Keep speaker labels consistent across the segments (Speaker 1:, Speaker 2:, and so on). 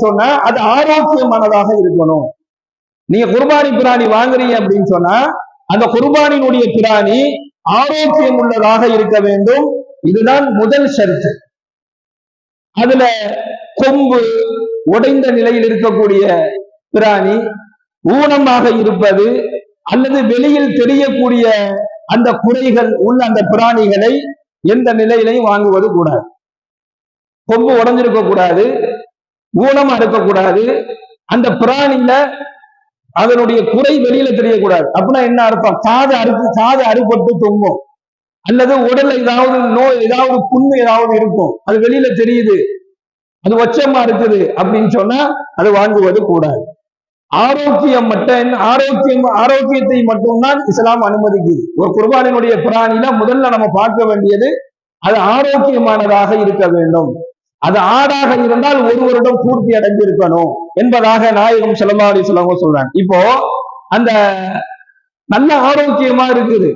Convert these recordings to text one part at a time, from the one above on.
Speaker 1: சொன்னா அது ஆரோக்கியமானதாக இருக்கணும். நீங்க குர்பானி பிராணி வாங்குறீங்க அப்படின்னு சொன்னா அந்த குர்பானினுடைய பிராணி ஆரோக்கியம் உள்ளதாக இருக்க வேண்டும். இதுதான் முதல் ஷர்த்து. அதுல கொம்பு உடைந்த நிலையில் இருக்கக்கூடிய பிராணி, ஊனமாக இருப்பது அல்லது வெளியில் தெரியக்கூடிய அந்த குறைகள் உள்ள அந்த பிராணிகளை எந்த நிலையிலையும் வாங்குவது கூடாது. கொம்பு உடஞ்சிருக்க கூடாது, ஊனமா இருக்கக்கூடாது, அந்த பிராணியில அதனுடைய குறை வெளியில தெரியக்கூடாது. அப்படின்னா என்ன அர்த்தம்? காது அறுபட்டு தொங்கும், அல்லது உடல் ஏதாவது நோய், ஏதாவது புண்ணு ஏதாவது இருக்கும், அது வெளியில தெரியுது, அது ஒச்சமா இருக்குது அப்படின்னு சொன்னா அது வாங்குவது கூடாது. ஆரோக்கியத்தை மட்டும்தான் இஸ்லாம் அனுமதிக்குது. ஒரு குர்பானினுடைய பிராணியில முதல்ல நம்ம பார்க்க வேண்டியது அது ஆரோக்கியமானதாக இருக்க வேண்டும். அது ஆடாக இருந்தால் ஒரு வருடம் பூர்த்தி அடைந்திருக்கணும் என்பதாக நாயகம் ஸல்லல்லாஹு அலைஹி வஸல்லம் சொல்றாங்க. இப்போ அந்த நல்ல ஆரோக்கியமா இருக்குது,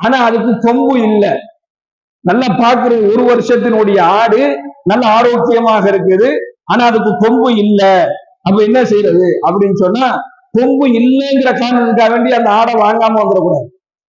Speaker 1: ஆனா அதுக்கு கொம்பு இல்லை, நல்லா பார்க்கிற ஒரு வருஷத்தினுடைய ஆடு நல்ல ஆரோக்கியமாக இருக்குது, ஆனா அதுக்கு கொம்பு இல்லை. அப்ப என்ன செய்யறது அப்படின்னு சொன்னா, கொம்பு இல்லைங்கிற காரணத்துக்காக வேண்டி அந்த ஆடை வாங்காம வந்துடக்கூடாது.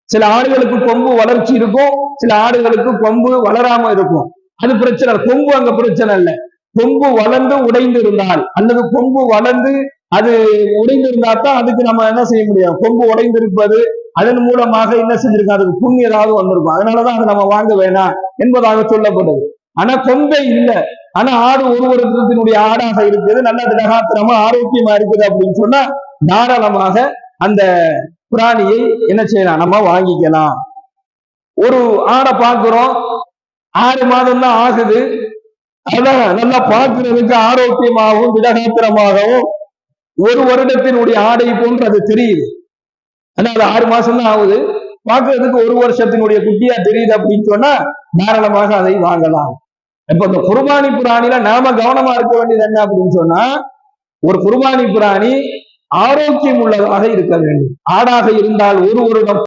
Speaker 1: சில ஆடுகளுக்கு கொம்பு வளர்ச்சி இருக்கும், சில ஆடுகளுக்கு கொம்பு வளராம இருக்கும். அது பிரச்சனை, கொம்பு அங்க பிரச்சனை இல்லை. கொம்பு வளர்ந்து உடைந்து இருந்தால் அல்லது கொம்பு வளர்ந்து அது உடைந்து இருந்தா தான் அதுக்கு நம்ம என்ன செய்ய முடியும். கொம்பு உடைந்து இருப்பது அதன் மூலமாக என்ன செஞ்சிருக்கோம், அதுக்கு புண்ணு ஏதாவது வந்திருக்கும், அதனாலதான் அதை நம்ம வாங்க வேணாம் என்பதாக சொல்லப்படுது. ஆனா கொம்பே இல்லை, ஆனா ஆடு ஒரு வருடத்தினுடைய ஆடாக இருக்குது, நல்ல திடகாத்திரமா ஆரோக்கியமா இருக்குது அப்படின்னு சொன்னா தாராளமாக அந்த பிராணியை என்ன செய்யலாம், நம்ம வாங்கிக்கலாம். ஒரு ஆடை பார்க்கிறோம், 6 மாதம் தான் ஆகுது, அதான் நல்லா பார்க்கிறதுக்கு ஆரோக்கியமாகவும் திடகாத்திரமாகவும் ஒரு வருடத்தினுடைய ஆடை போன்று அது தெரியுது. ஆனா அது 6 மாசம் தான் ஆகுது, பார்க்கறதுக்கு ஒரு வருஷத்தினுடைய குட்டியா தெரியுது அப்படின்னு சொன்னா தாராளமாக அதை வாங்கலாம். இப்ப இந்த குர்பானி பிராணில நாம கவனமா இருக்க வேண்டியது என்ன அப்படின்னு சொன்னா, ஒரு குர்பானி பிராணி ஆரோக்கியம் உள்ளதாக இருக்க வேண்டும். ஆடாக இருந்தால் ஒரு வருடம்